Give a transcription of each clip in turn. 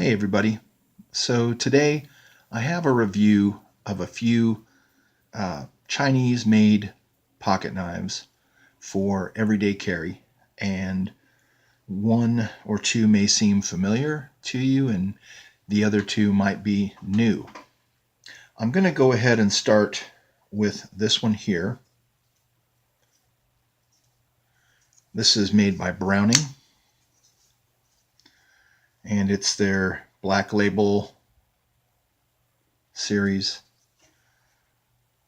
Hey everybody. So today I have a review of a few Chinese made pocket knives for everyday carry, and one or two may seem familiar to you and the other two might be new. I'm going to go ahead and start with this one here. This is made by Browning, and it's their Black Label series.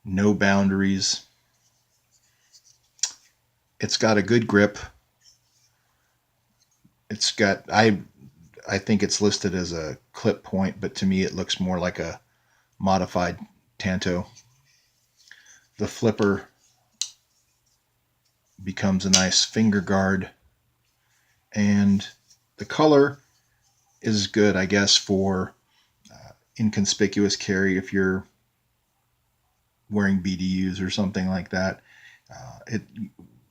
No boundaries. It's got a good grip. It's got I think it's listed as a clip point, but to me it looks more like a modified Tanto. The flipper becomes a nice finger guard, and the color is good, I guess, for inconspicuous carry if you're wearing BDUs or something like that. It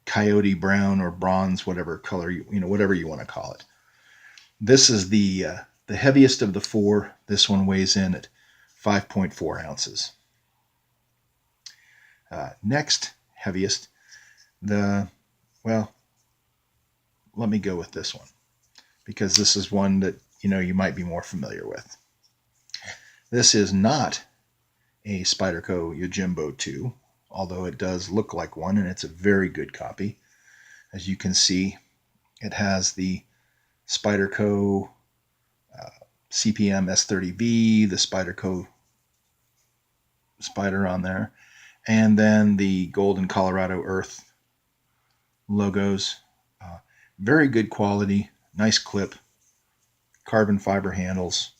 coyote brown or bronze, whatever color whatever you want to call it. This is the heaviest of the four. This one weighs in at 5.4 ounces. Next heaviest, well, let me go with this one because this is one that you might be more familiar with. This is not a Spyderco Yojimbo 2, although it does look like one, and it's a very good copy. As you can see, it has the Spyderco CPM S30V, the Spyderco Spider on there, and then the Golden Colorado Earth logos. Very good quality, nice clip, carbon fiber handles,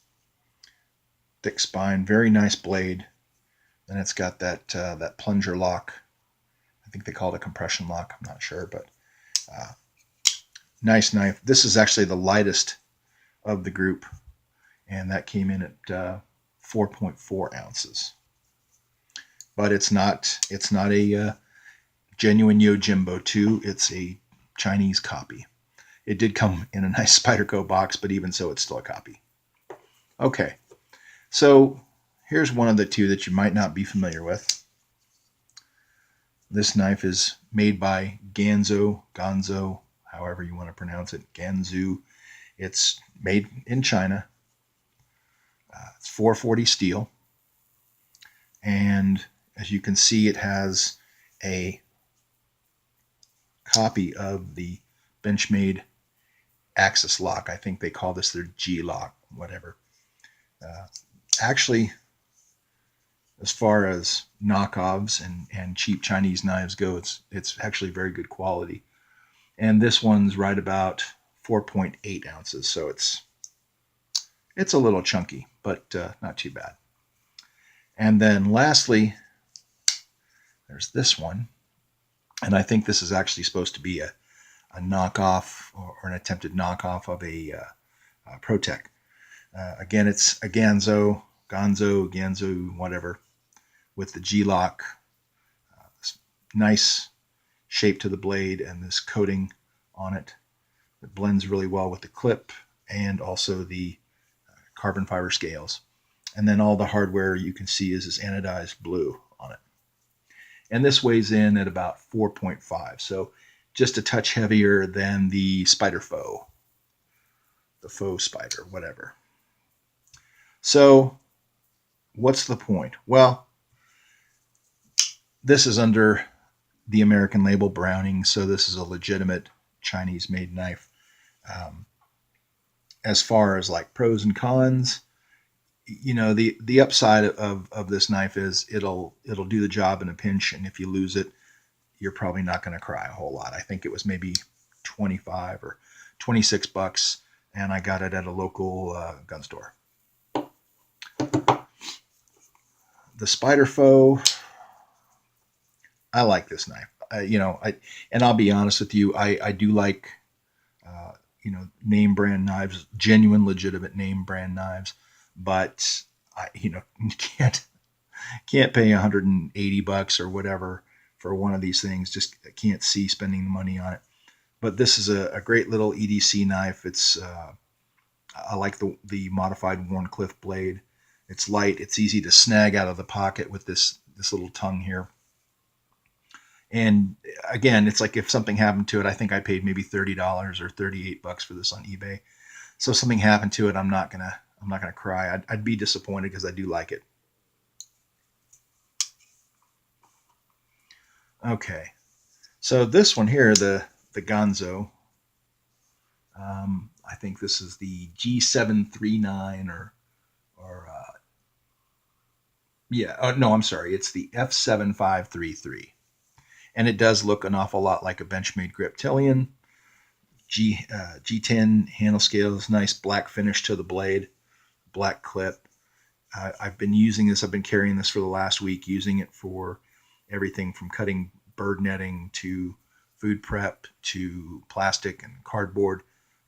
thick spine, very nice blade. And it's got that plunger lock. I think they call it a compression lock. I'm not sure, but nice knife. This is actually the lightest of the group, and that came in at 4.4 ounces. But it's not a genuine Yojimbo 2. It's a Chinese copy. It did come in a nice Spyderco box, but even so, it's still a copy. Okay, so here's one of the two that you might not be familiar with. This knife is made by Ganzo, however you want to pronounce it, Ganzo. It's made in China. It's 440 steel, and as you can see, it has a copy of the Benchmade axis lock. I think they call this their G lock, whatever. Actually, as far as knockoffs and cheap Chinese knives go, it's actually very good quality. And this one's right about 4.8 ounces, so it's a little chunky, but not too bad. And then lastly, there's this one, and I think this is actually supposed to be a knockoff or an attempted knockoff of a ProTech. Again, it's a Ganzo, whatever, with the G-lock, nice shape to the blade, and this coating on it that blends really well with the clip and also the carbon fiber scales. And then all the hardware you can see is this anodized blue on it. And this weighs in at about 4.5, so just a touch heavier than the Spyderco, the faux Spider, whatever. So what's the point? Well, this is under the American label Browning, so this is a legitimate Chinese-made knife. As far as like pros and cons, the upside of this knife is it'll do the job in a pinch, and if you lose it, you're probably not going to cry a whole lot. I think it was maybe 25 or 26 bucks, and I got it at a local gun store. The Spyderco, I like this knife. And I'll be honest with you, I do like name brand knives, genuine, legitimate name brand knives, but you can't pay 180 bucks or whatever for one of these things. Just can't see spending the money on it. But this is a great little EDC knife. It's I like the modified Warncliffe blade. It's light. It's easy to snag out of the pocket with this little tongue here. And again, it's like if something happened to it, I think I paid maybe $30 or $38 for this on eBay. So if something happened to it, I'm not gonna cry. I'd be disappointed because I do like it. Okay, so this one here, the Ganzo, I think this is the G739 or yeah, no, I'm sorry, it's the F7533, and it does look an awful lot like a Benchmade Griptilian. G10 handle scales, nice black finish to the blade, black clip. I've been using this. I've been carrying this for the last week, using it for everything from cutting bird netting to food prep to plastic and cardboard,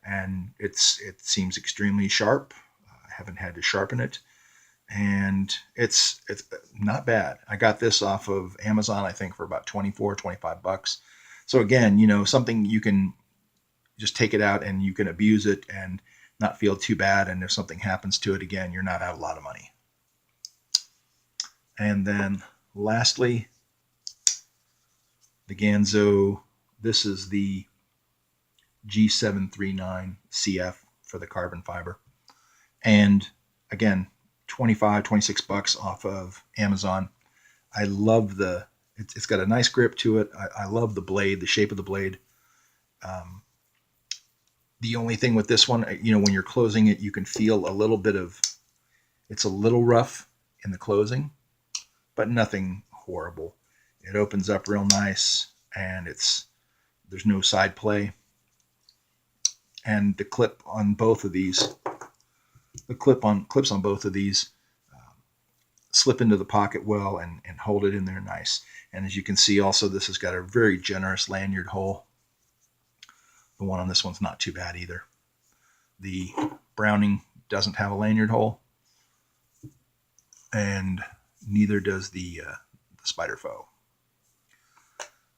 and it seems extremely sharp. I haven't had to sharpen it, and it's not bad. I got this off of Amazon, I think, for about 25 bucks. So again, something you can just take it out and you can abuse it and not feel too bad. And if something happens to it again, you're not out a lot of money. And then lastly, the Ganzo. This is the G739 CF for the carbon fiber. And again, 26 bucks off of Amazon. I love it's got a nice grip to it. I love the blade, the shape of the blade. Um, the only thing with this one, when you're closing it, you can feel a little bit of, it's a little rough in the closing, but nothing horrible. It opens up real nice, and there's no side play. And the clip on both of these, clips on both of these slip into the pocket well and hold it in there nice. And as you can see, also this has got a very generous lanyard hole. The one on this one's not too bad either. The Browning doesn't have a lanyard hole, and neither does the Spyderco.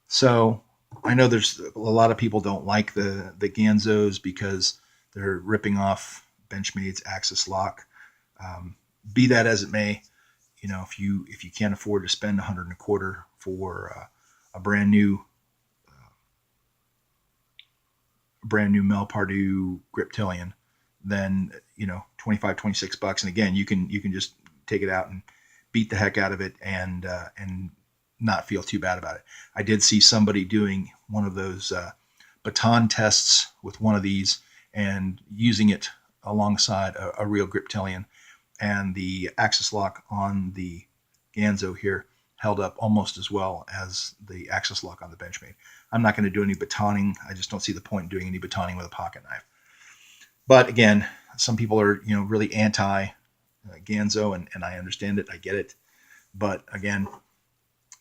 So I know there's a lot of people don't like the Ganzos because they're ripping off Benchmade's Axis lock. Be that as it may, if you can't afford to spend $125 for a brand new Melpardue Griptilian, then 26 bucks, and again you can just take it out and beat the heck out of it and not feel too bad about it. I did see somebody doing one of those baton tests with one of these and using it alongside a real Griptilian, and the Axis lock on the Ganzo here held up almost as well as the Axis lock on the Benchmade. I'm not going to do any batoning. I just don't see the point in doing any batoning with a pocket knife. But again, some people are really anti Ganzo, and I understand it. I get it. But again,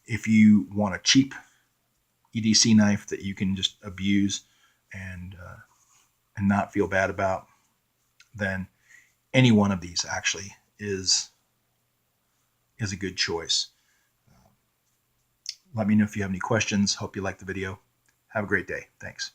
if you want a cheap EDC knife that you can just abuse and not feel bad about, then any one of these actually is a good choice. Let me know if you have any questions. Hope you liked the video. Have a great day. Thanks.